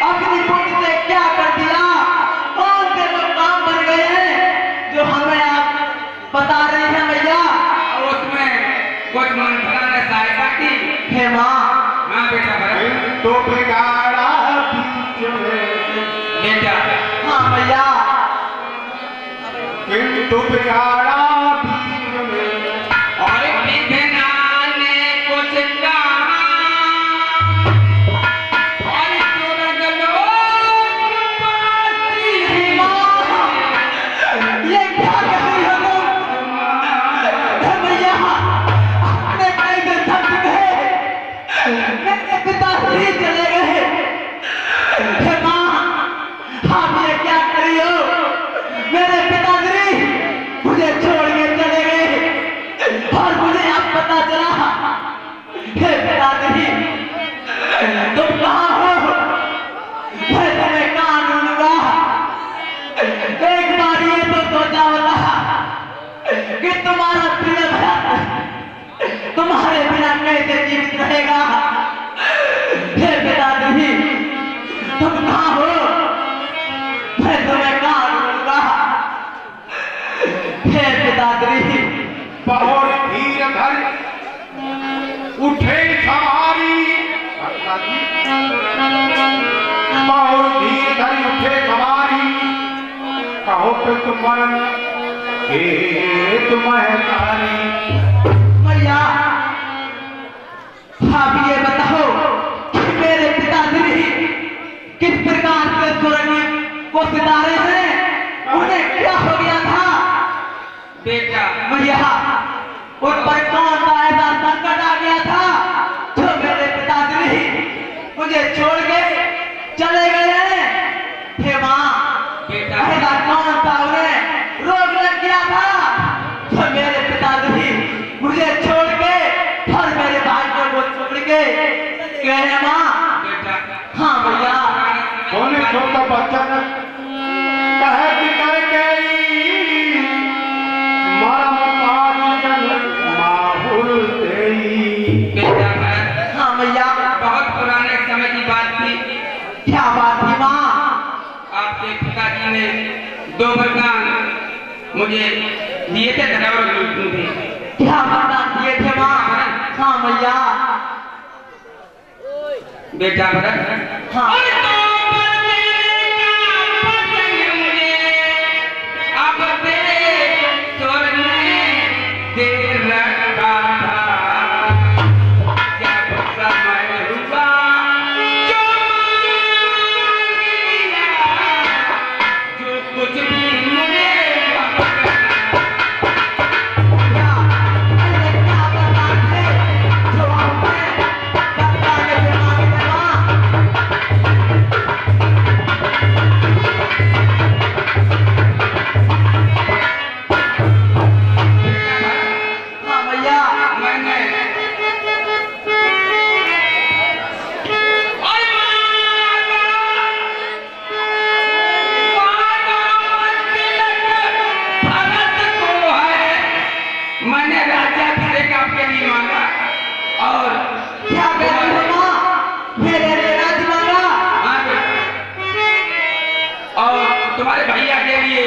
अपनी पुण्य से क्या कर दिया, कौन से वो काम बन गए हैं जो हमें आप बता रहे हैं मैया। उसमें कुछ मंत्रा ने सहायता की हे माँ। हाँ बेटा भरत। तो बिगाड़ा बीच में बेटा। हाँ मैया। किंतु बिगाड़ा बीच में और विधना ने कुछ कहा और स्वर्ग लोक पासी। ये क्या कर रही हो तुम? हे मैया, आपने कई दिन थक गए, मेरे पिताश्री चले गए। हे माँ, आप ये क्या कर रही हो? मेरे पिताश्री मुझे छोड़ के चले गए और मुझे अब पता चला। हे पिताश्री, तुम कहाँ हो? मैं तुम्हें कहाँ ढूंढूंगा? एक बार ये तो सोचा होता कि तुम्हारा प्रिय भरत तुम्हारे बिना कैसे जीवित रहेगा। हे पिताजी, तुम कहाँ हो? मैं तुम्हें कहाँ ढूंढूंगा? हे पिताजी। बहुत धीर धर उठे सवारी, बहुत धीर धर उठे सवारी, कहो तो तुमन हे तुम्हें तारी। मैया, आप ये बताओ कि मेरे पिताजी किस प्रकार के स्वर्ग को सितारे हैं, उन्हें क्या हो गया था? बेटा मैया, उन पर कौन सा ऐसा संकट आ गया था जो मेरे पिताजी मुझे छोड़ के चले गए हैं? हे माँ, बेटा ऐसा कौन सा उन्हें रोग लग गया था जो मेरे पिताजी मुझे छोड़ के और मेरे भाइयों को छोड़ के गए हैं माँ? बेटा। हाँ भैया। बोले छोटा बच्चा न कहे कि कह गई मरम काजन माहुल देई। बेटा भरत। हाँ भैया। बहुत पुराने समय की बात थी। क्या बात थी माँ? आपके पिताजी ने 2 वरदान मुझे दिए थे धरावर थे। क्या वरदान दिए थे माँ? हाँ भैया। बेटा भरत। हाँ। और तो पर मेरे का पतंग मुझे अब से स्वर में दे रखा था। जब समय हुआ जो मांग लिया, जो कुछ भी मुझे क्या ऐसे क्या वरदान थे जो आपने बता के मांगे थे माँ? हाँ भैया। मैंने मैंने राजा भिषेक आपके लिए मांगा और क्या कर रही हो माँ? मेरे लिए राज मांगा? हाँ बेटा। और तुम्हारे भैया के लिए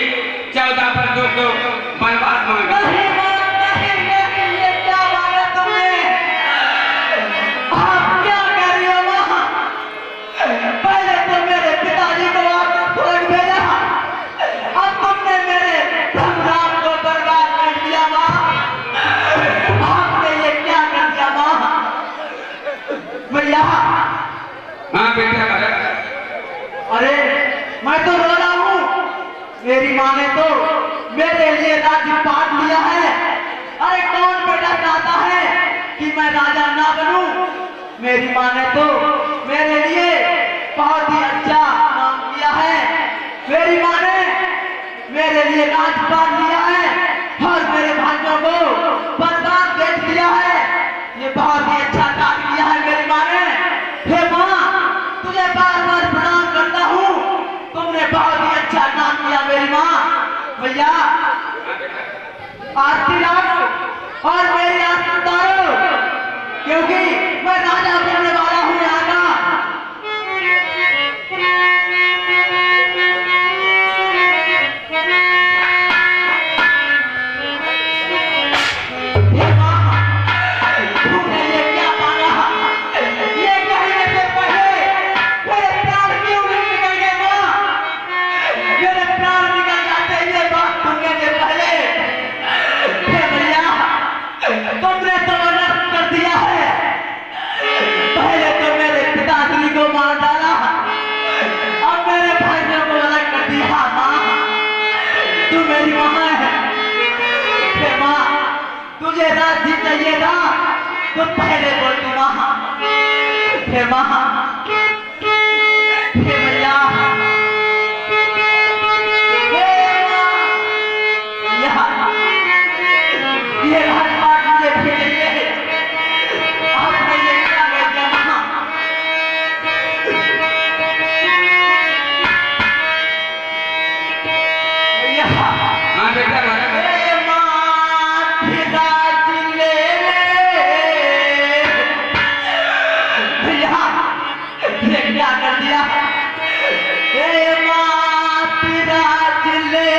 14 पर 2 वनवास मांगा। नहीं माँ, नहीं, नहीं, ये क्या मांगा तुमने? आप क्या कर रही हो माँ? पहले तो मेरे पिताजी को आपने स्वर्ग भेजा, अब तुमने मेरे संग्राम को बर्बाद कर दिया माँ। आपने ये क्या कर दिया माँ? भैया। हाँ बेटा भरत। अरे मैं तो रो रहा हूँ, मेरी माँ ने तो मेरे लिए राज्य बांट लिया है। अरे कौन बेटा चाहता है कि मैं राजा ना बनूं? मेरी माँ ने तो मेरे लिए बहुत ही अच्छा काम किया है। मेरी माँ ने मेरे लिए राज बांट लिया है और मेरे भाइयों को बर्बाद देख दिया है। ये बहुत ही अच्छा काम किया है मेरी माँ ने। हे माँ, तुझे बार बार प्रणाम करता हूँ, तुमने बहुत ही अच्छा काम किया मेरी माँ। भैया, आरती लाओ और मेरी आरती उतारो, क्योंकि मैं राजा बनने वाला हूँ यहाँ का। चाहिए था तो पहले बोलती माँ। हे माँ, हे भैया, ये राजपाट मुझे भेजिए। आपने ये क्या कह दिया माँ? भैया, हाँ बेटा भरत, हे माँ, राज ले भैया, ये क्या कर दिया? हे माँ, राज ले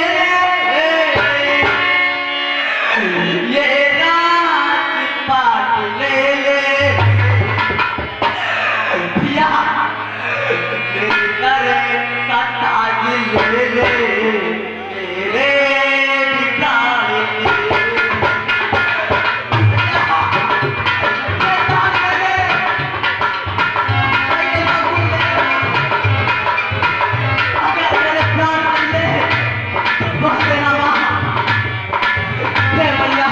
ये राजपाट ले ले भैया, मेरे गले का ताज ले ले, मेरे भी प्राण ले ले। भैया, ये ताज ले ले, ये ताज ले ले। अगर मेरे प्राण ले ले तो कह देना माँ। हे भैया,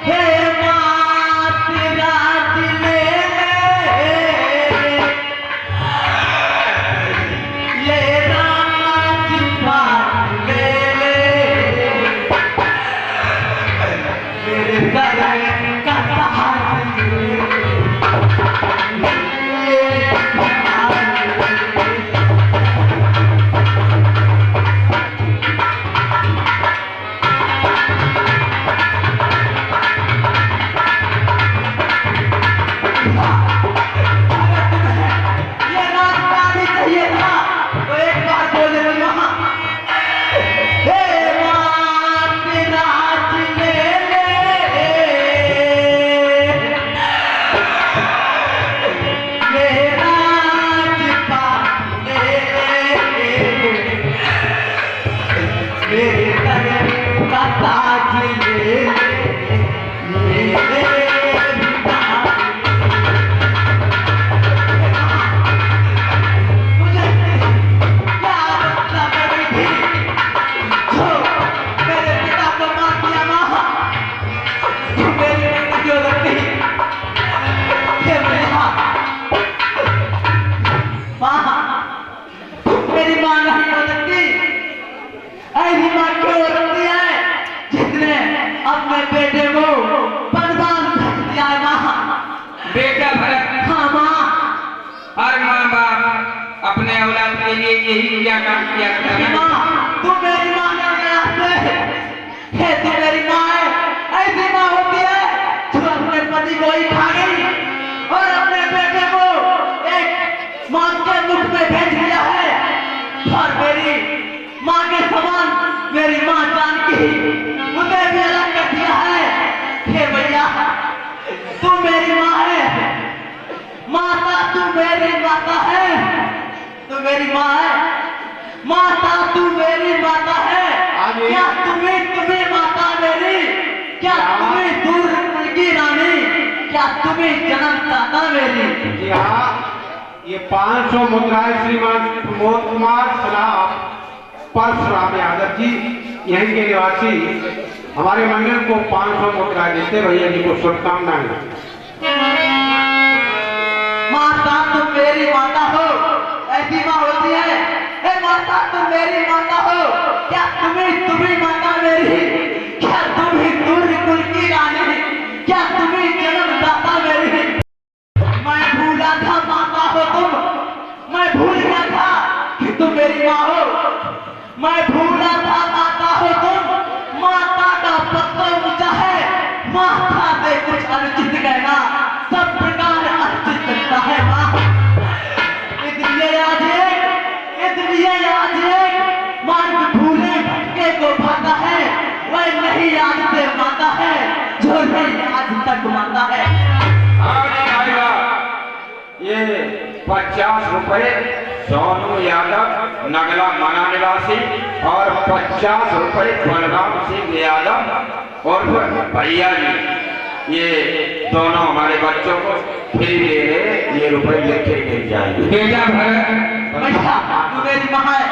हे माँ, राज ले ले, ये राजपाट ले ले, मेरे गले का ताज ले ले, ये राजपाट ही चाहिए था तो एक बार बोले माँ। हे माँ, राज ले ले, ये राजपाट ले ले, मेरे गले का ताज ले ले, मेरे प्राण मुझे क्या आदत पड़ी थी जो मेरे पिता को मार दिया माँ? जो मेरी बेटी क्यों लगती? हे भैया, माँ, मेरी माँ नहीं हो सकती। ऐसी माँ क्यों रखती है जिसने अपने बेटे को बर्बाद कर दिया है माँ? बेटा भरत, हाँ माँ। हर माँ बाप अपने औलाद के लिए यही क्या काम किया करता है। माँ, तू मेरी माँ नहीं है, तू मेरी माँ है। ऐसी माँ होती है जो अपने पति को ही खा गई और अपने बेटे को एक माँ के मुख में भेज दिया है। और मेरी माँ के समान मेरी माँ जानकी उसे भी अलग कर दिया है। हे भैया, तू मेरी माँ है, माता तू मेरी माता है, तू मेरी माँ है, माता तू मेरी माता है। क्या तुम्हें माता मेरी, क्या तुम्हें दूर की रानी, क्या तुम्हें जन्मदाता मेरी? जी हाँ, ये 500 मुद्राएं श्रीमान प्रमोद कुमार सलाह परशुराम यादव जी, यहीं के निवासी, हमारे मंडल को 500 मुद्राएं देते। भैया जी को शुभकामनाएं। माता तुम मेरी माता हो, ऐसी माँ होती है। हे माता तुम मेरी माता हो, क्या तुम्हें माता मेरी, क्या तुम्हें दूर कुल की रानी, क्या तुम्हें जन्मदाता मेरी? मैं भूला था माता हो तुम, मैं भूल गया था कि तुम मेरी माँ हो। मैं भूला था माता हो तुम, माता का पत्ता ऊंचा है, माता से कुछ अनुचित कहना सब प्रकार अनुचित लगता है माँ। इसलिए आज एक मार्ग भूले भटके को पाता है, वह नहीं याद से माता है जो नहीं आज तक माता है। ये 50 रुपए सोनू यादव नगला मना निवासी और 50 रुपए बलराम सिंह यादव और भैया जी, ये दोनों हमारे बच्चों को फ्री दे रहे, ये रुपए लेके मिल जाएंगे। बेटा भरत, भैया तू मेरी माँ है,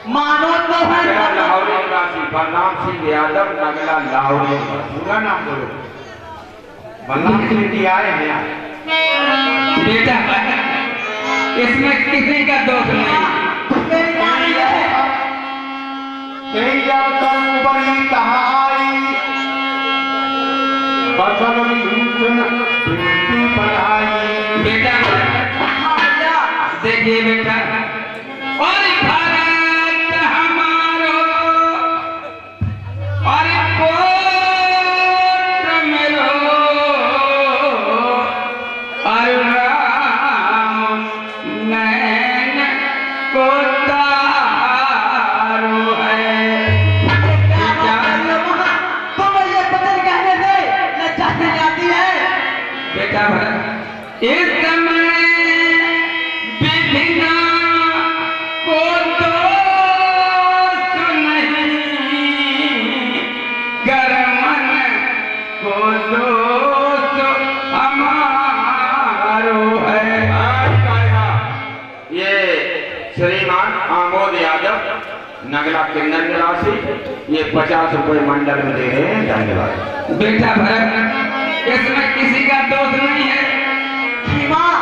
मानो तो है नगला लाहौरी निवासी बलराम सिंह यादव, नगला लाहौरी निवासी। पूरा नाम बोलो। बलराम सिंह जी आए हैं यहाँ। बेटा इसमें किसी का दोष नहीं। मेरी रानी है तेरी जब बड़ी कहाई बसल विभूषण प्रीति बढ़ाई। बेटा हाँ भैया देखिए बेटा, और भारत हमारो और पुत्र मेरो और राम नैन को तारो है। तुम ये बचन कहने से लज्जा से जाती है। बेटा भरत इस समय विधिना को दोष नहीं, गरमन को दोष हमारो है। ये श्रीमान आमोद यादव, नगला किन्नर निवासी, ये 50 रुपए मंडल में दे रहे हैं। धन्यवाद। बेटा भरत इसमें किसी का दोष नहीं है। माँ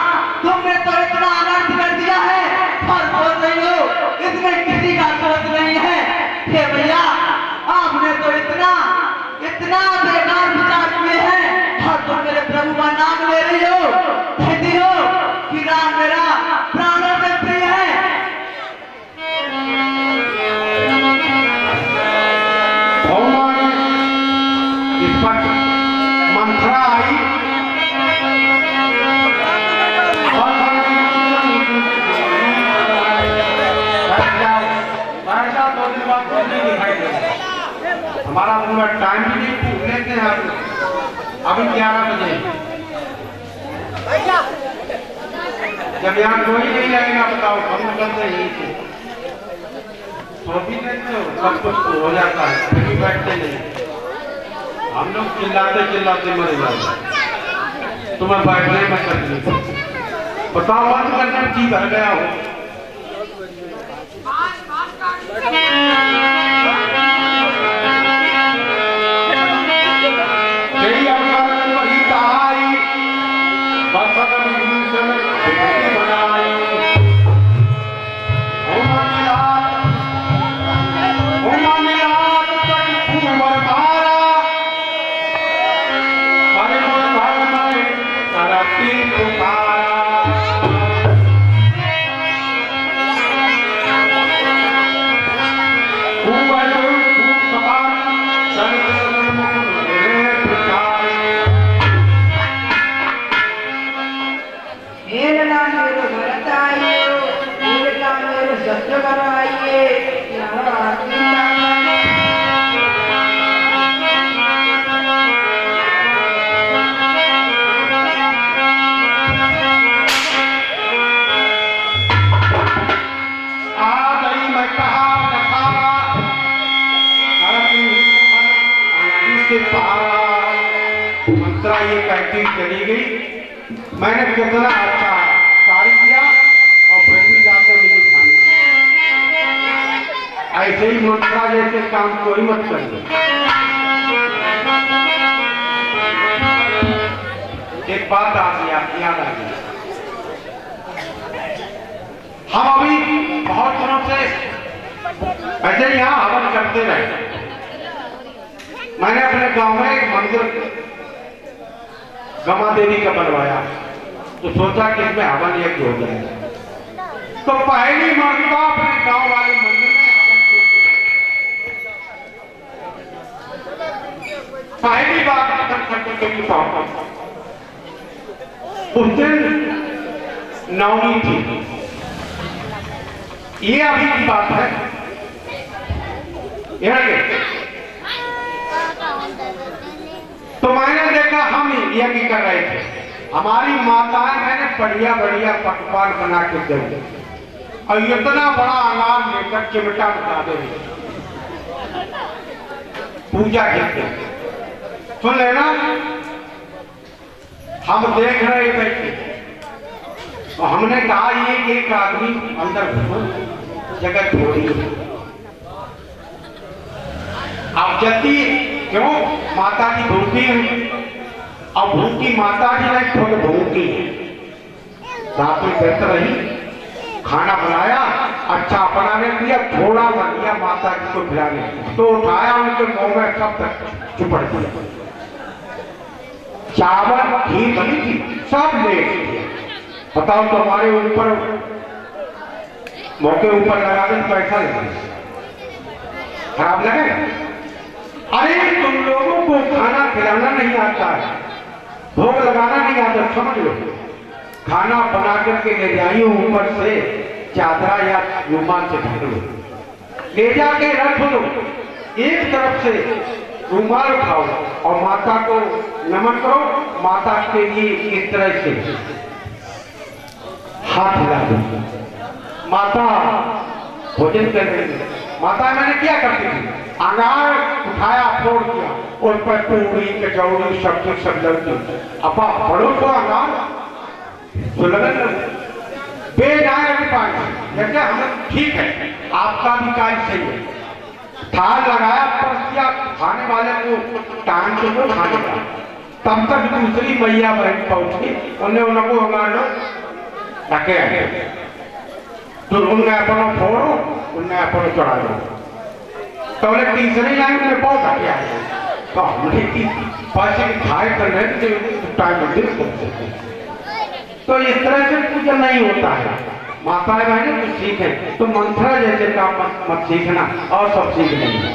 तुमने तो इतना अनर्थ कर दिया है और बोल रही हो इसमें किसी का दोष नहीं है। हे भैया आपने तो इतना इतना बेकार विचार किए हैं और तुम मेरे प्रभु का नाम ले रही हो, कहती हो कि राम मेरा प्राणों से प्रिय है। इस पर मंत्रा आई हमारा पूरा टाइम भी नहीं पूछ लेते हैं आप। अभी 11 बजे जब यहाँ कोई नहीं आएगा बताओ हम करते यही थे। तो भी देखते हो सब कुछ तो हो जाता है फिर भी बैठते नहीं। हम लोग चिल्लाते चिल्लाते मर जाते। तुम्हें बैठने में तकलीफ बताओ बंद करने में की भर गया हो। तेरी अवतार वही कहाई बसल विभूषण प्रीति बढ़ाई। ओ मामिलात तक कुंवर भारा हरे मन भर में करती पुकारा। सत्य कराइए मंत्रा ये कहती चली गई। मैंने कितना अच्छा कार्य किया और फिर भी जाते मिली खाने। ऐसे ही मंत्रा जैसे काम कोई मत करिए। एक बात आ गई याद आ गई। हम अभी बहुत दिनों से ऐसे यहाँ हवन करते रहे। मैंने अपने गांव में एक मंदिर गमा देवी का बनवाया तो सोचा कि इसमें हवन यज्ञ हो जाएगा। तो पहली मरतबा अपने गांव वाले मंदिर में हवन किया। पहली बार हवन करने के लिए पहुंचा। उस दिन नवमी थी। ये अभी की बात है। तो मैंने देखा हम यज्ञ कर रहे थे। हमारी माताएं मैंने बढ़िया बढ़िया पकवान बना के दे और इतना बड़ा अनार लेकर चिमटा बता दे पूजा करते। सुन लेना हम देख रहे बैठे तो हमने कहा ये एक आदमी अंदर जगह छोड़ी। आप जल्दी क्यों माता की भूखी है। अब भूखी माता की नहीं खुद भूखी है। रात में बेहतर रही, खाना बनाया, अच्छा बनाने दिया, थोड़ा सा दिया माता जी को खिलाने, तो उठाया उनके मुंह में सब तक चुपड़ दिया। चावल घी बनी थी, सब ले दिया। बताओ तुम्हारे ऊपर मौके ऊपर लगा दे पैसा लगे, खराब लगे। अरे तुम लोगों को खाना खिलाना नहीं आता है, भोग लगाना नहीं आता, समझ लो। खाना बना करके ले जाइए, ऊपर से चादरा या रुमाल से ढक लो, ले जाके रख लो। एक तरफ से रुमाल उठाओ और माता को नमन करो। माता के लिए इस तरह से हाथ हिला दो। माता भोजन कर रही है। माता मैंने क्या करती थी, अंगार उठाया, फोड़ दिया, और पर पूरी कचौड़ी सब्जी सब लगती। अपा पढ़ो तो अंगार तो लगन बेजाए पानी जैसे हम ठीक है, आपका भी कार्य सही है। थाल लगाया, परस दिया, खाने वाले को टाइम से वो खाने का। तब तक दूसरी मैया बहन पहुंची, उन्हें उनको हमारे रखे तो उनने अपना फोड़ो, उनने अपना चढ़ा दो। तो उन्हें तीसरे लाइन में बहुत हटे आए, तो हमने पैसे खाए करने टाइम में। तो इस तरह से पूजा नहीं होता है। माता बहने तो ठीक है, तो मंत्रा जैसे काम मत सीखना, और सब सीख लेंगे।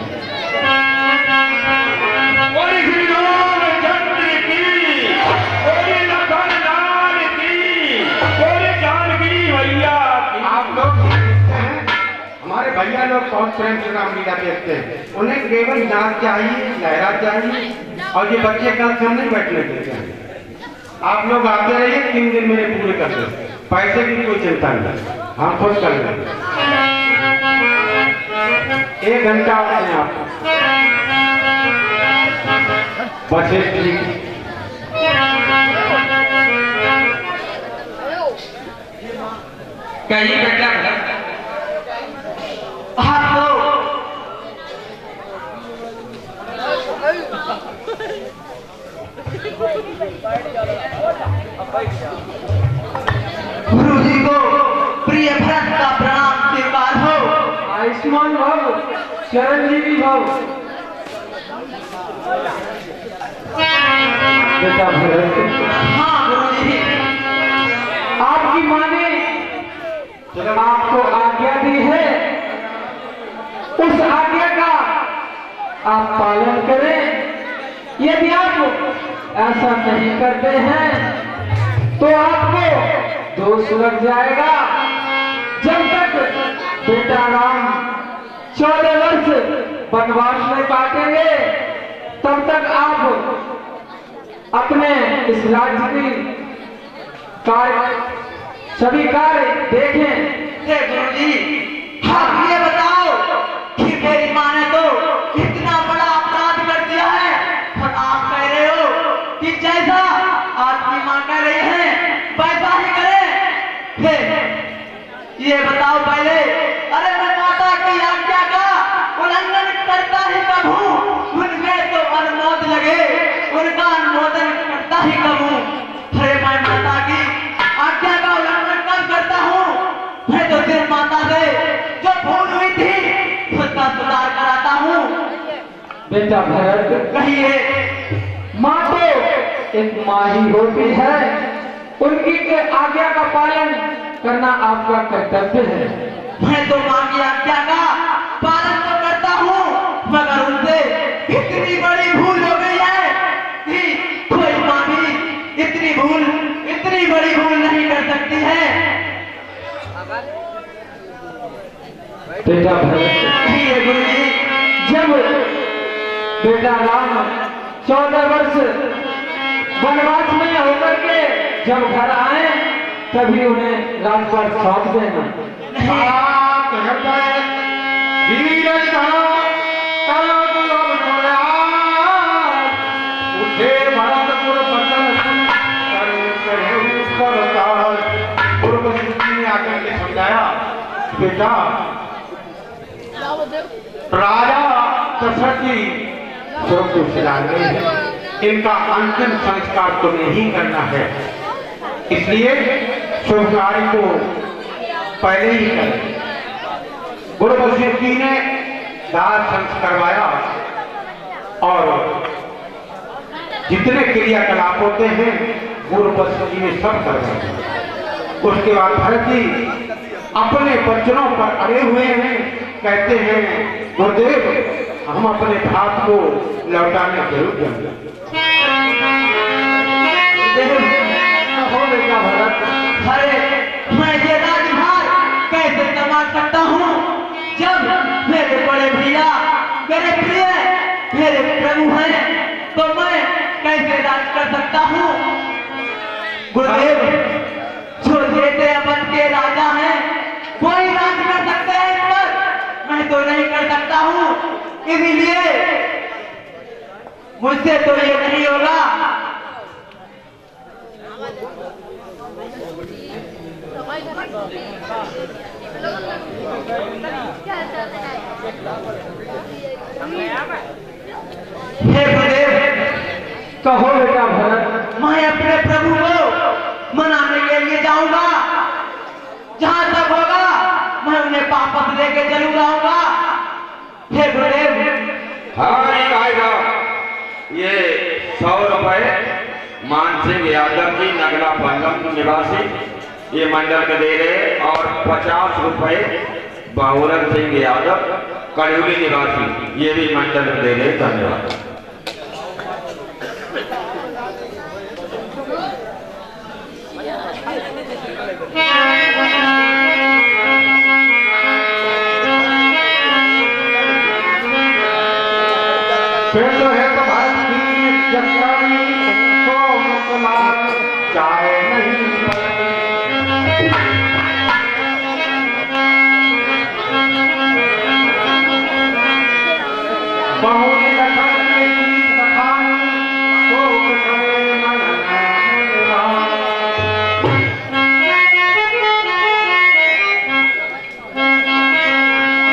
आप लोग देखते हैं, हमारे भैया लोग बहुत प्रेम से रामलीला देखते हैं। उन्हें केवल नाच चाहिए, लहरा चाहिए, और ये बच्चे कल से नहीं बैठने देते हैं। आप लोग आते रहिए, 3 दिन मेरे पूरे कर दो, पैसे की कोई चिंता नहीं, हम खुद कर लेंगे। 1 घंटा आते हैं आप बस ठीक। कहीं बेटा हाथ लो। गुरु जी को प्रिय भरत का प्रणाम स्वीकार हो। आयुष्मान भव, चिरंजीवी भव। बेटा भरत, हाँ गुरु जी, आपकी माँ ने आपको आज्ञा दी है, उस आज्ञा का आप पालन करें। यदि आप ऐसा नहीं करते हैं तो आपको दोष लग जाएगा। जब तक बेटा राम 14 वर्ष वनवास में काटेंगे, तब तक आप अपने इस राज्य की सभी कार्य देखें। गुरु जी, आप ये बताओ कि मेरी माँ ने तो इतना बड़ा अपराध कर दिया है, और आप कह रहे हो कि जैसा आपकी माँ कह रही है वैसा ही करे। ये बताओ पहले, अरे मैं माता की आज्ञा का उल्लंघन करता ही कब हूँ? उनमें तो अनुमोद लगे, उनका अनुमोदन करता ही कब हूँ? अरे मैं माता की आज्ञा का उल्लंघन कब करता हूँ? मैं तो सिर्फ माता से जो भूल हुई थी उसका सुधार कराता हूँ। बेटा भरत, कहिए। माँ तो एक माँ ही होती है, उनकी आज्ञा का पालन करना आपका कर्तव्य है। मैं तो माँ की आज्ञा का पालन तो करता हूँ, मगर उनसे इतनी बड़ी भूल हो गई है कि कोई माँ भी इतनी बड़ी भूल नहीं कर सकती है। बेटा भरत, कहिए गुरु जी। जब बेटा राम 14 वर्ष वनवास में होकर के जब घर आए, तभी उन्हें राजपाट सौंप देना। समझाया बेटा, राजा दशरथ जी स्वर्ग को सिला गए हैं, इनका अंतिम संस्कार तुम्हें ही करना है, इसलिए शुभ कार्य को पहले ही करें। गुरु वशिष्ठ जी ने दाह संस्कार करवाया और जितने क्रियाकलाप होते हैं गुरु वशिष्ठ जी ने सब करवाया। उसके बाद भरत जी अपने वचनों पर अड़े हुए हैं, कहते हैं गुरुदेव हम अपने भात को लौटाने जरूर जाएंगे। अरे मैं ये राजभार कैसे संभाल सकता हूँ जब मेरे बड़े भैया मेरे प्रिय मेरे प्रभु हैं, तो मैं कैसे राज कर सकता हूँ। गुरुदेव जो देते अपन के राजा हैं कोई राज कर सकते हैं इन पर, मैं तो नहीं कर सकता हूँ, इसीलिए मुझसे तो ये नहीं होगा। हे गुरुदेव कहो बेटा भरत। मैं अपने प्रभु को मनाने के लिए जाऊंगा, जहां तक होगा मैं उन्हें वापस लेके चलूंगा आऊंगा। हे गुरुदेव। हाँ एक आएगा ये 100 रुपए मानसिंह यादव जी नगला पल्लम निवासी ये मंडल के दे रहे, और 50 रुपए बहुरन सिंह यादव कड़ूली निवासी ये भी मंडल के दे रहे। धन्यवाद। फिर तो है तो भारत की जगदाई तो मुसलमान चाहे नहीं बहुत लखन के गीत बखानी तो करे मन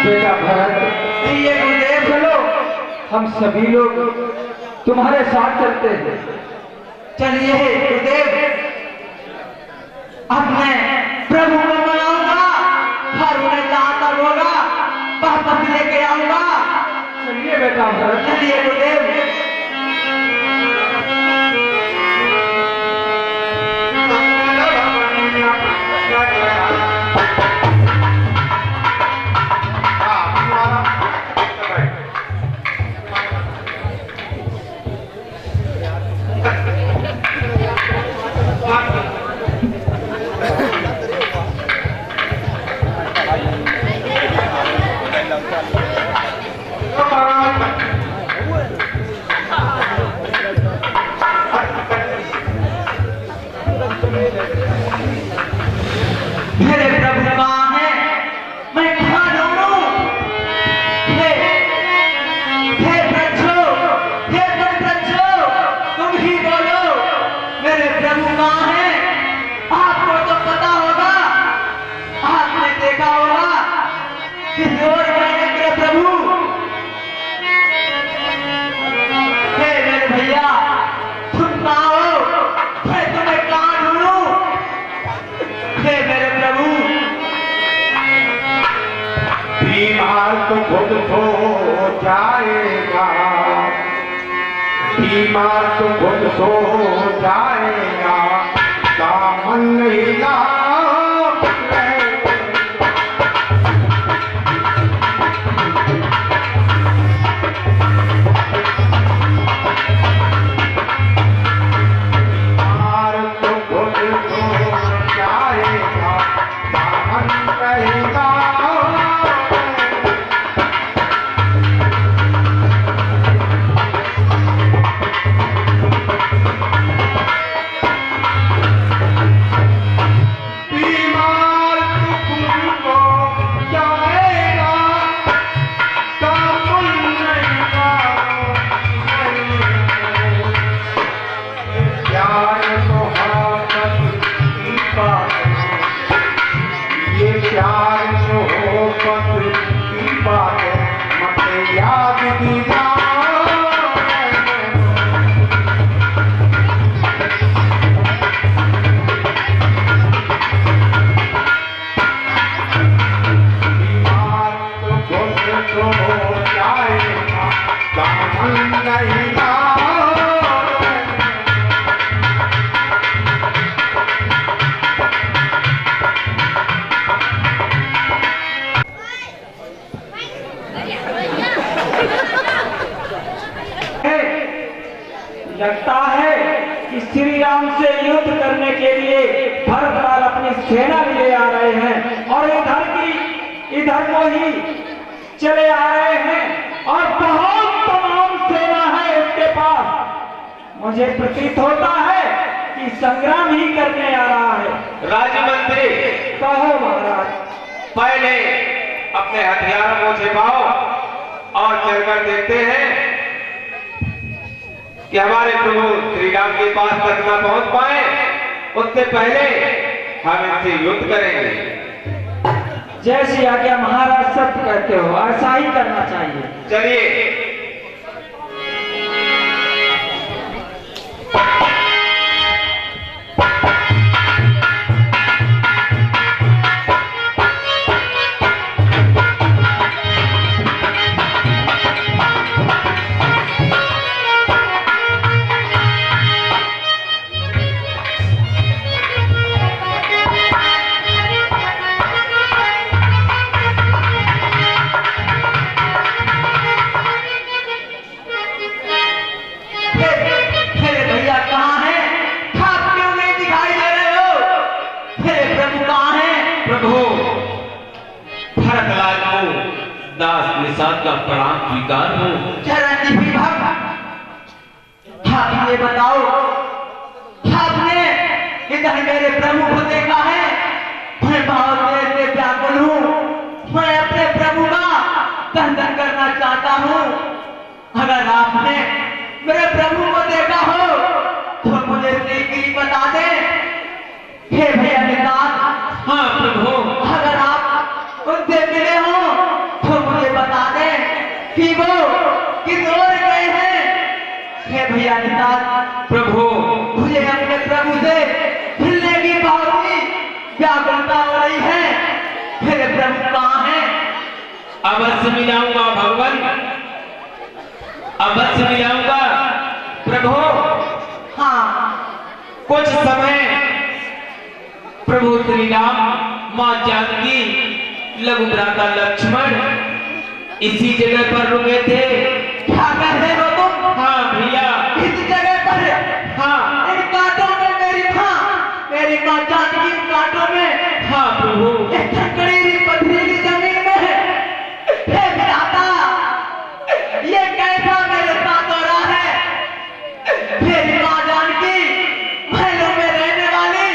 बेटा भरत ये गुरुदेव चलो हम सभी लोग तुम्हारे साथ चलते हैं। चलिए गुरुदेव, अब मैं प्रभु को मनाऊंगा और उन्हें जहां तक होगा वापस लेके आऊंगा। चलिए बेटा भरत। चलिए गुरुदेव। मेरे प्रभु कहाँ है, मैं कहाँ ढूंढूं? हे वृक्षो, तुम ही बोलो मेरे प्रभु कहाँ है? आपको तो पता होगा, आपने देखा होगा किसी और गए मेरे प्रभु। हे मेरे भैया तुम कहाँ हो? मैं तुम्हें कहाँ ढूंढूं? हे मेरे प्रभु। बीमार तो खुद हो जाएगा, बीमार तो खुद हो जाएगा, दामन नहीं ला याद की मुझे युद्ध करने के लिए भरतलाल अपनी सेना भी ले आ रहे हैं और इधर को ही चले आ रहे हैं और बहुत तमाम सेना है उसके पास। मुझे प्रतीत होता है कि संग्राम ही करने आ रहा है। राजमंत्री, कहो महाराज। पहले अपने हथियारों को छिपाओ और चलकर देखते हैं कि हमारे प्रभु श्री राम के पास तक न पहुंच पाए। उससे पहले हम इनसे युद्ध करेंगे। जैसी आज्ञा महाराज, सत्य कहते हो, ऐसा ही करना चाहिए। चलिए। दास निषाद का प्रणाम स्वीकार हो। चरणजीवी भक्त, आप ये बताओ, आपने इधर मेरे प्रभु को देखा है? मैं बहुत देर से व्याकुल हूँ। मैं अपने प्रभु का दंडन करना चाहता हूँ। अगर आपने मेरे प्रभु को देखा हो तो मुझे श्रीगिरी बता दे। हे भैया निषाद। हाँ प्रभु। अगर आप उनसे मिले हो तो मुझे बता दे कि वो किस ओर गए हैं। हे भैया निषाद। प्रभु, मुझे अपने प्रभु से मिलने की बहुत ही व्याकुलता हो रही है। मेरे प्रभु कहाँ हैं? अवश्य मिलाऊंगा भगवान, अवश्य मिलाऊंगा प्रभु। हाँ, कुछ समय प्रभु श्री राम, मां जानकी, लघु भ्राता लक्ष्मण इसी जगह पर रुके थे। क्या कह रहे हो तुम? हाँ भैया, इस जगह पर? हाँ। इन कांटों में मेरी मां जानकी कांटों में। हाँ प्रभु। एक खंडरी पथरीली जमीन में है। हे विधाता, ये कैसा मेरे साथ हो रहा है? मेरी मां जानकी महलों में रहने वाली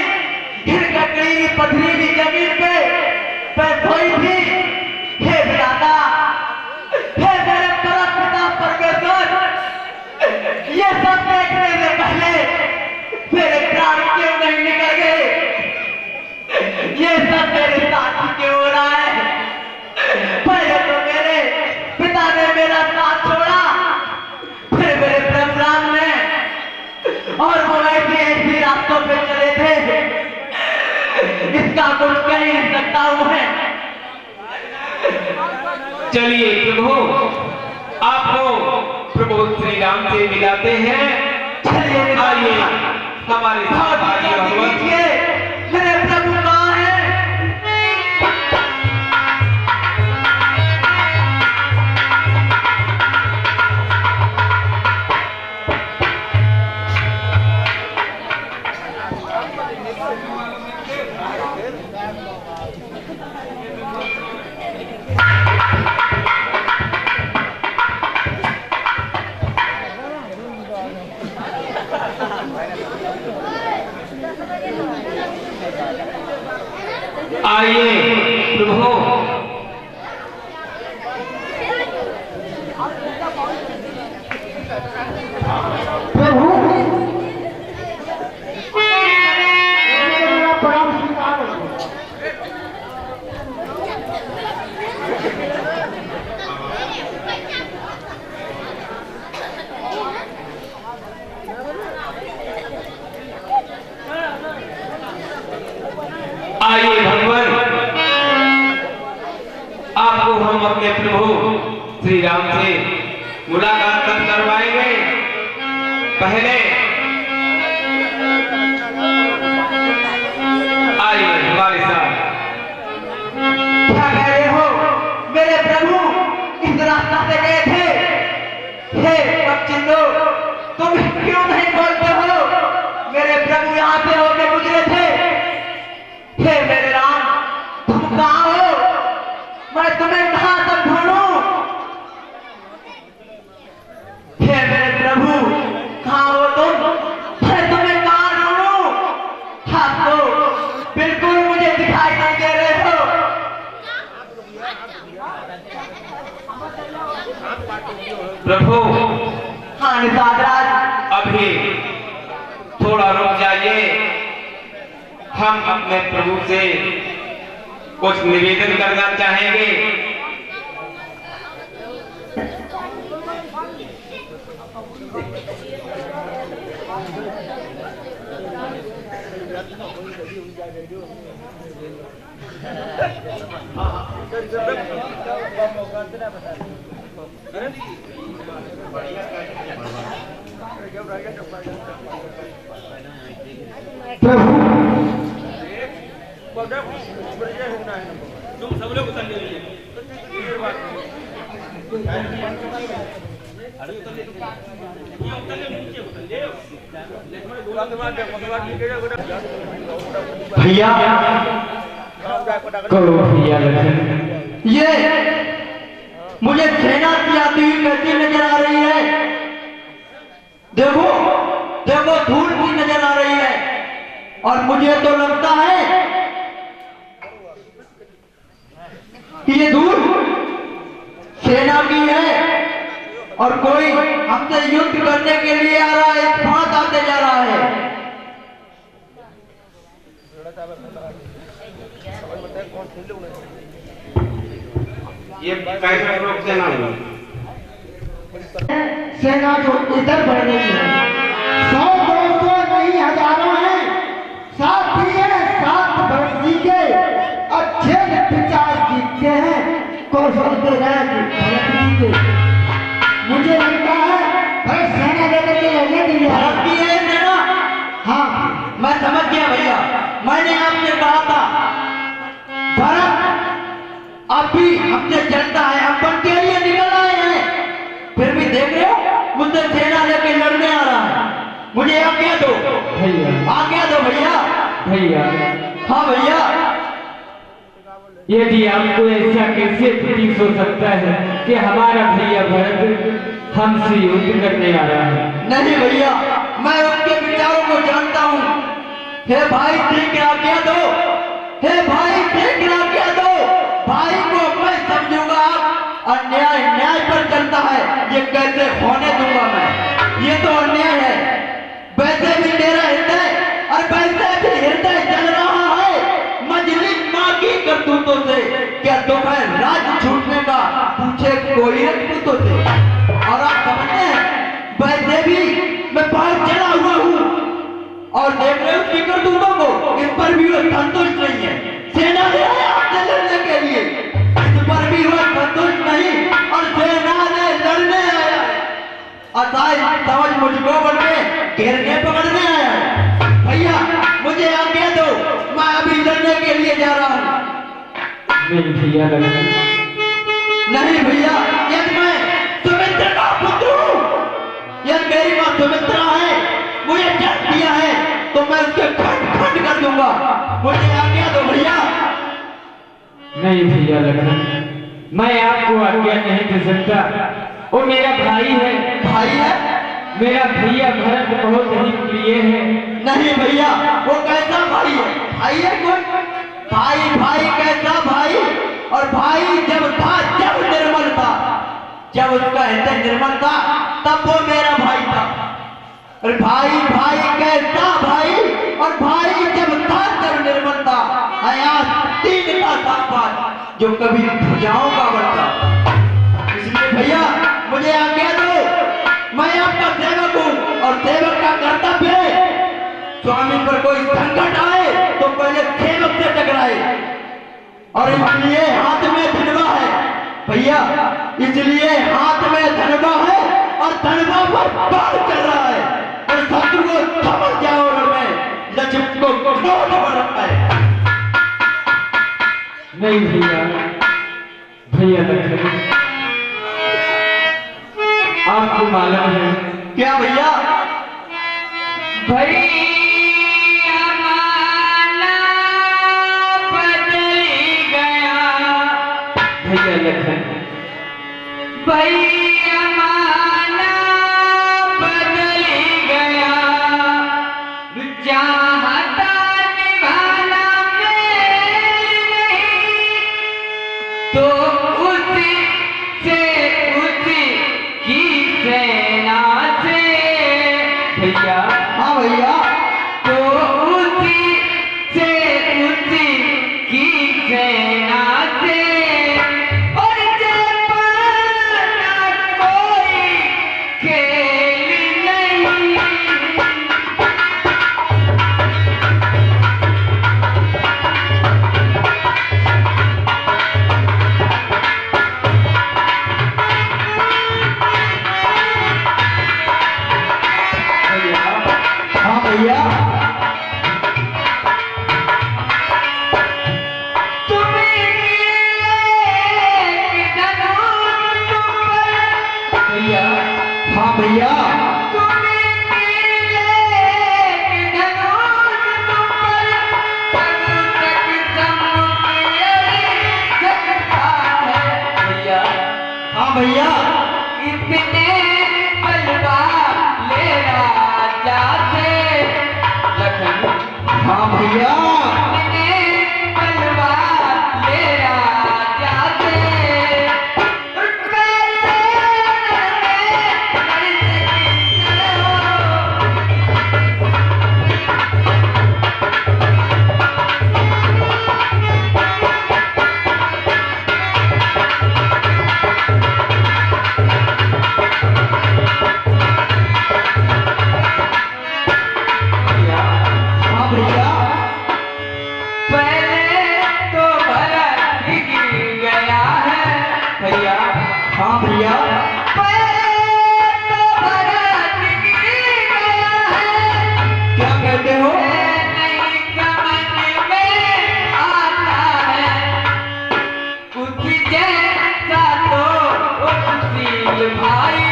इन खंडरी पथरीली जमीन पे सोई थी। हे विधाता, हे मेरे परमपिता परमेश्वर, ये सब देखने से पहले मेरे प्राण क्यों नहीं निकल गए? ये सब मेरे साथ क्यों हो रहा है? पहले तो मेरे पिता ने मेरा साथ छोड़ा, फिर मेरे प्रभु राम ने, और वो ऐसी रास्तों पे चले थे। इसका कुछ कह ही नहीं सकता हूं मैं। चलिए प्रभु, आपको प्रभु श्री राम से मिलाते हैं। चलिए, आइए हमारे साथ आइए भगवान। मेरे प्रभु कहाँ हैं? आइए प्रभु। प्रभु मेरा प्रणाम स्वीकार हो। आइए भगवान, आपको हम अपने प्रभु श्री राम से मुलाकात तब करवाएंगे। पहले आइए हमारे साथ। क्या कह रहे हो? मेरे प्रभु इस रास्ता से गए थे। हे पक्षिंदो, तुम क्यों नहीं बोलते हो? मेरे प्रभु यहाँ यहाँ से होके गुजरे थे। हे मेरे राम, तुम कहाँ हो? मैं तुम्हें कहाँ तक ढूंढूं? हे मेरे प्रभु, कहाँ हो तुम? मैं तुम्हें कहाँ ढूंढूं? आप तो बिल्कुल मुझे दिखाई नहीं दे रहे हो। प्रभु, हाँ निषाद राज, अभी थोड़ा रुक जाइए। हम अपने प्रभु से कुछ निवेदन करना चाहेंगे। भैया करो भैया लखन, ये मुझे सेना की आती हुई कैसी नजर आ रही है? देखो देखो, धूल की नजर आ रही है। और मुझे तो लगता है कि ये धूल सेना की है और कोई हमसे युद्ध करने के लिए आ रहा है, फांस आते जा रहा है। ये कैसे रोक देना होगा? सेना जो इधर बढ़ रही है, 100 200 नहीं हजारों हैं, साथ ही है, साथ भर्ती के अच्छे विचार जीतते हैं, कौशल के राज भरत जी के। मुझे लगता है भरत सेना लेकर के लड़ने दीजिए। भरत की है सेना? हाँ मैं समझ गया भैया, मैंने आपसे कहा था भरत अब भी हमसे चलता है, हम बन के लिए निकल आए हैं, फिर भी देख रहे हो मुझसे सेना लेके लड़ने आ रहा है। मुझे आज्ञा दो भैया आज्ञा दो भैया। भैया हाँ भैया, यदि आपको ऐसा कैसे प्रतीत हो सकता है कि हमारा भैया भरत हमसे युद्ध करने आ रहा है? नहीं भैया, मैं उनके विचारों को जानता हूँ। हे भाई ठीक आज्ञा दो, हे भाई ठीक आज्ञा दो। भाई को मैं समझूंगा, अन्याय न्याय पर चलता है, ये कैसे होने दूंगा मैं? ये तो अन्याय है। वैसे भी मेरा हृदय और वैसे भी हृदय जल रहा है मजलिस माँ की करतूतों से। क्या दुख है राज छूटने का, पूछे कोई रजपूतों से। और आप समझते हैं वैसे भी मैं बाहर चला हुआ हूँ और देख रहे हो उसकी करतूतों को, इस पर भी वो संतुष्ट नहीं है। सेना ले आया आपसे लड़ने के लिए, इस पर भी वो संतुष्ट नहीं और सेना ने लड़ने आया है। असाई समझ मुझको बढ़ के घेरने पकड़ने आया है। भैया मुझे आज्ञा दो, मैं अभी लड़ने के लिए जा रहा हूँ। नहीं भैया लखन, नहीं भैया, यदि मैं सुमित्रा का पुत्र हूँ, यदि मेरी माँ सुमित्रा है, मुझे जन्म दिया है, तो मैं उसके खंड खंड कर दूंगा। मुझे आज्ञा दो भैया। नहीं भैया लखन, मैं आपको आज्ञा नहीं दे सकता। वो मेरा भाई है। भाई है? मेरा भैया भरत बहुत ही प्रिय है। नहीं भैया, वो कैसा भाई है? भाई है कोई? भाई भाई कैसा भाई? और भाई जब था, जब निर्मल था, जब उसका हृदय निर्मल था, तब वो मेरा भाई था। और भाई भाई कैसा भाई? और भाई जब था, जब निर्मल था, आयास तीन का सापात जो कभी भुजाओं का बढ़ता। इसलिए भैया मुझे आज्ञा दो, मैं आपका सेवक हूँ और सेवक का कर्तव्य है, स्वामी पर कोई संकट आए तो पहले सेवक से टकराए। और इसलिए हाथ में धनवा है भैया, इसलिए हाथ में धनवा है और धनवा पर बाढ़ चल रहा है और शत्रु को समझ जाओ में लक्ष्मण को क्रोध बढ़ रहा है। नहीं भैया, भैया लखन, आपको मालूम है क्या भैया? भैया चाहता निभाना मेरी नहीं, तो उसी से उसी की सेना से भैया। हाँ भैया। तो उसी से उसी की सेना से, और जमाना कोई खेल नहीं। हाँ भैया। हाँ भैया। हाँ भैया। इतने बलवा ले राजा थे लखन। हाँ भैया। इतने बलवा ले राजा थे, हाँ भैया। पहले तो भरत ही गिर गया है भैया। हाँ भैया। पहले तो भरत गिर गया है, क्या कहते हो? नहीं समझ में आता है, उस जैसा तो उसी भाई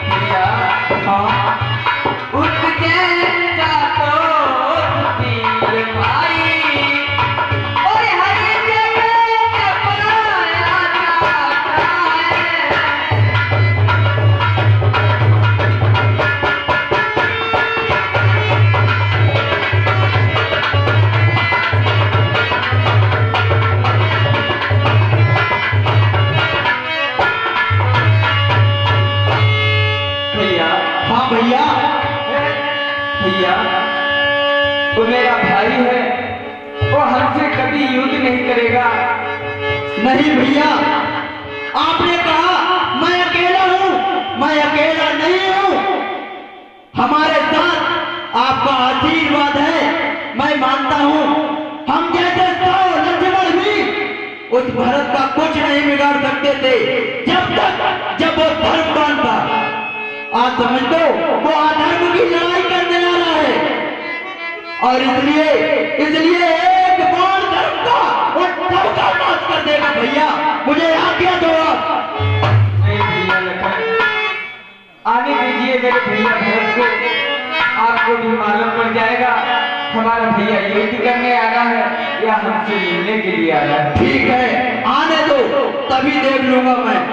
भैया। हाँ। उस जैसा तो उसी भाई, और हर जगह पाया जाता है। भैया। हाँ भैया। भैया, वो मेरा भाई है, वो हमसे कभी युद्ध नहीं करेगा। नहीं भैया, आपने कहा मैं अकेला हूँ, मैं अकेला नहीं हूँ। हमारे साथ आपका आशीर्वाद है, मैं मानता हूँ। हम जैसे 100 लक्ष्मण भी उस भरत का कुछ नहीं बिगाड़ सकते थे, जब वो धर्मवान था। आज समझ लो वो अधर्म की लड़ाई करने आ रहा है, और इसलिए एक बाण धर्म का वो सबका नाश कर देगा। भैया मुझे आज्ञा दो आप। नहीं भैया लखन, आने दीजिए मेरे भैया भरत को। आपको भी मालूम पड़ जाएगा हमारा भैया युद्ध करने आ रहा है या हमसे मिलने के लिए आ रहा है। ठीक है, आने दो, तभी देख लूंगा मैं।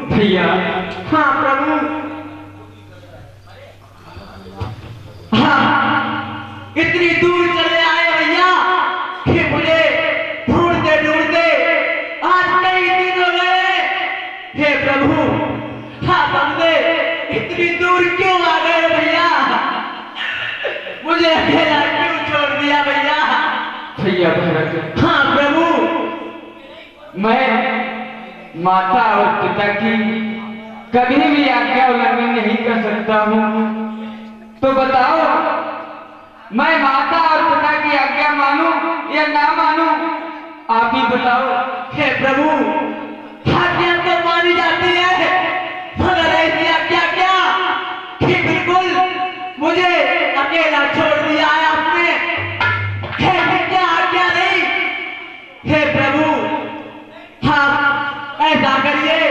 भैया। हाँ प्रभु। हाँ, इतनी दूर चले आए भैया कि मुझे ढूंढते ढूंढते आज कई दिन हो गए। हे प्रभु, हाँ बंदे इतनी दूर क्यों आ गए भैया? मुझे अकेला क्यों छोड़ दिया भैया? भैया भरत। हाँ प्रभु। मैं माता और पिता की कभी भी आज्ञा उल्लंघन नहीं कर सकता हूँ, तो बताओ मैं माता और पिता की आज्ञा मानूं या ना मानूं, आप ही बताओ। हे प्रभु, आज्ञा तो मानी जाती है, मगर ऐसी आज्ञा क्या कि बिल्कुल मुझे अकेला छोड़ दिया है आपने। हे क्या आज्ञा नहीं? हे प्रभु, जाइए,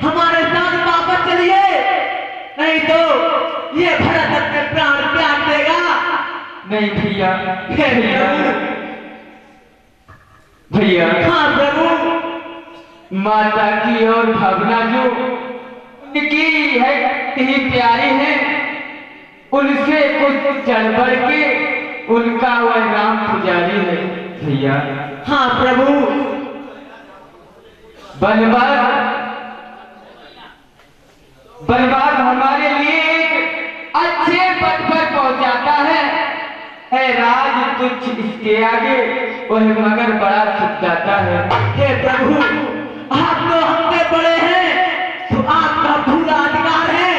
हमारे साथ वापस चलिए, नहीं तो ये भरत अपने प्राण त्याग देगा। नहीं भैया, हे प्रभु। भैया हाँ प्रभु। माता की और भावना जो उनकी है इतनी प्यारी है, उनसे कुछ चढ़ बढ़ के उनका वह राम पुजारी है भैया। हाँ प्रभु। बलवान हमारे लिए एक अच्छे पद पर पहुंचाता है। राज तुच्छ इसके आगे वह मगर बड़ा छुप जाता है। हे प्रभु, आप तो हमसे बड़े हैं, तो आपका पूरा अधिकार है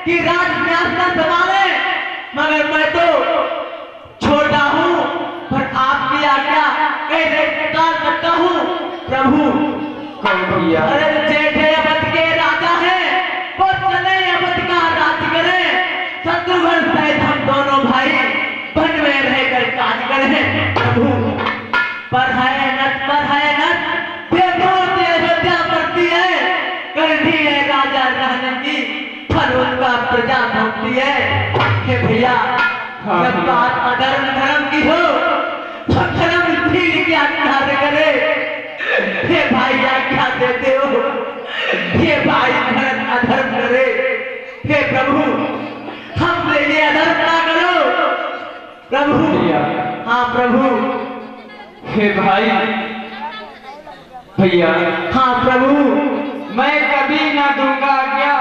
कि राज सिंहासन संभाले, मगर मैं तो छोटा हूँ, पर आपकी आज्ञा कैसे पालन करता हूँ प्रभु। कौन भैया? अरे जेठे अवध के राजा हैं, वो चले अवध का राज करें, शत्रुघ्न सहित हम दोनों भाई वन में रहकर काज करें प्रभु। पर है नट बेबोध अयोध्या पड़ती है, करनी है राजा रहने की, फल उसका प्रजा भोगती है। हे भैया, जब बात अधर्म धर्म की हो तो धर्म भीड़ क्या कार्य करे। हे भाई क्या देते हो, हे भाई धर्म अधर्म करे। हे प्रभु, हमसे ये अधर्म ना करो प्रभु। हाँ प्रभु। हे भाई भैया, हाँ प्रभु। मैं कभी ना दूंगा आज्ञा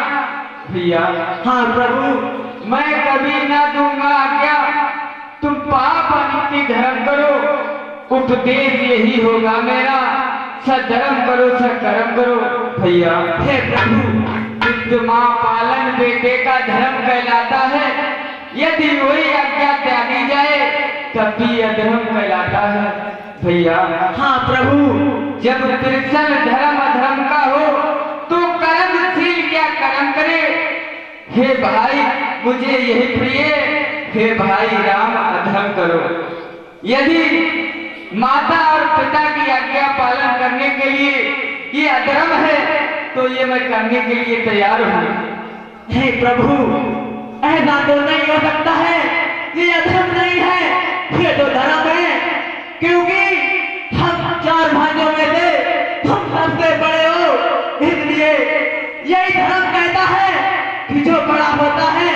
भैया। हाँ प्रभु। मैं कभी ना दूंगा आज्ञा, तुम पाप अनिति धर्म करो, उपदेश यही होगा मेरा, सधर्म करो सकर्म करो भैया। हे प्रभु। शुद्ध माँ पालन बेटे का धर्म कहलाता है, यदि वही आज्ञा त्यागी जाए तब भी अधर्म कहलाता है भैया। हाँ प्रभु। जब तिरछल धर्म अधर्म का हो तो कर्मशील क्या कर्म करे। हे भाई मुझे यही प्रिय, हे भाई राम अधर्म करो। यदि माता और पिता की आज्ञा पालन करने के लिए ये अधर्म है तो ये मैं करने के लिए तैयार हूँ। हे प्रभु, ऐसा तो नहीं हो सकता है, ये अधर्म नहीं है, ये तो धर्म है, क्योंकि हम चार भाइयों में से तुम सबसे बड़े हो, इसलिए यही धर्म कहता है कि जो बड़ा होता है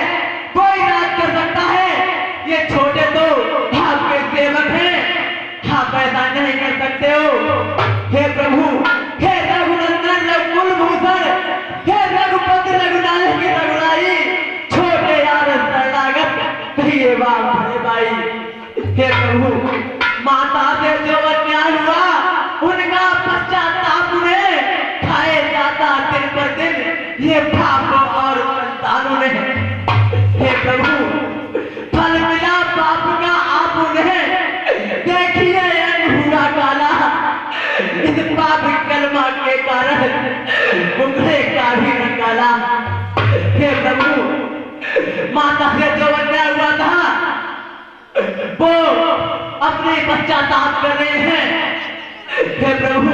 कोई राज कर सकता है। ये छोटे तो आपके सेवक हैं, आप ऐसा नहीं कर सकते हो। हे प्रभु, हे रघुनंदन रघुकुलभूषण, हे रघुपति रघुनाथ की रघुराई, छोटे यार शरणागत कहिए बाप बड़े भाई। हे प्रभु, माता से जो अन्याय हुआ उनका पश्चाताप उन्हें खाए जाता दिन पर दिन ये पापों और संतानों ने। हे प्रभु, फल मिला पाप का आप उन्हें, देखिए हुआ काला, इस पाप कलमा के कारण उंगली का भी निकाला। हे प्रभु, माता से जो अन्याय हुआ था वो अपने पश्चाताप कर रहे हैं। हे प्रभु,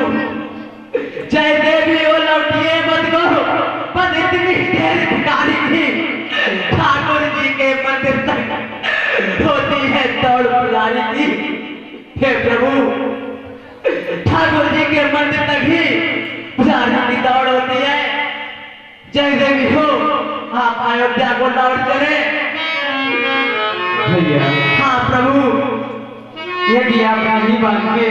जय देवी ओ लौटिए मत को, पर इतनी ढेर भिखारी थी, ठाकुर जी के मंदिर तक होती है दौड़ पुजारी की। हे प्रभु, ठाकुर जी के मंदिर तक ही पुजारी की दौड़ होती है। जय देवी हो, आप अयोध्या को दौड़ चले भैया। हाँ प्रभु। यदि आप नहीं मानते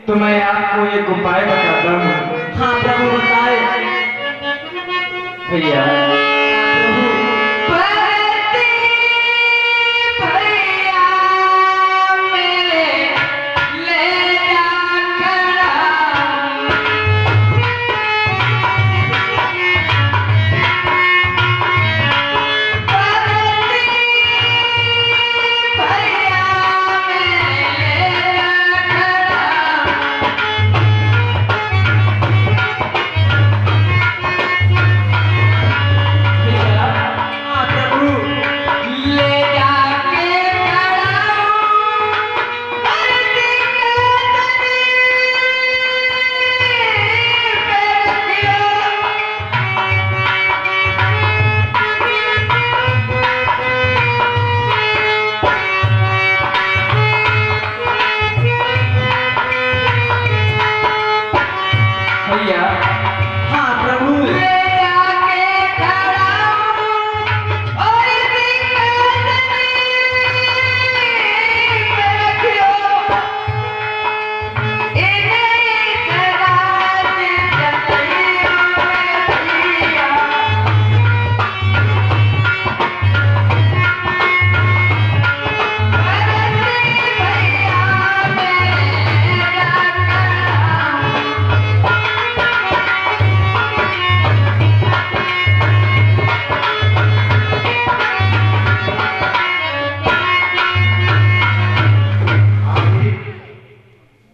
तो मैं आपको एक उपाय बताता हूँ। हाँ प्रभु बताए भैया। प्रभु।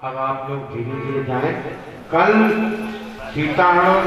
अब आप लोग धीरे धीरे जाएं। कल सीता हड़ौदा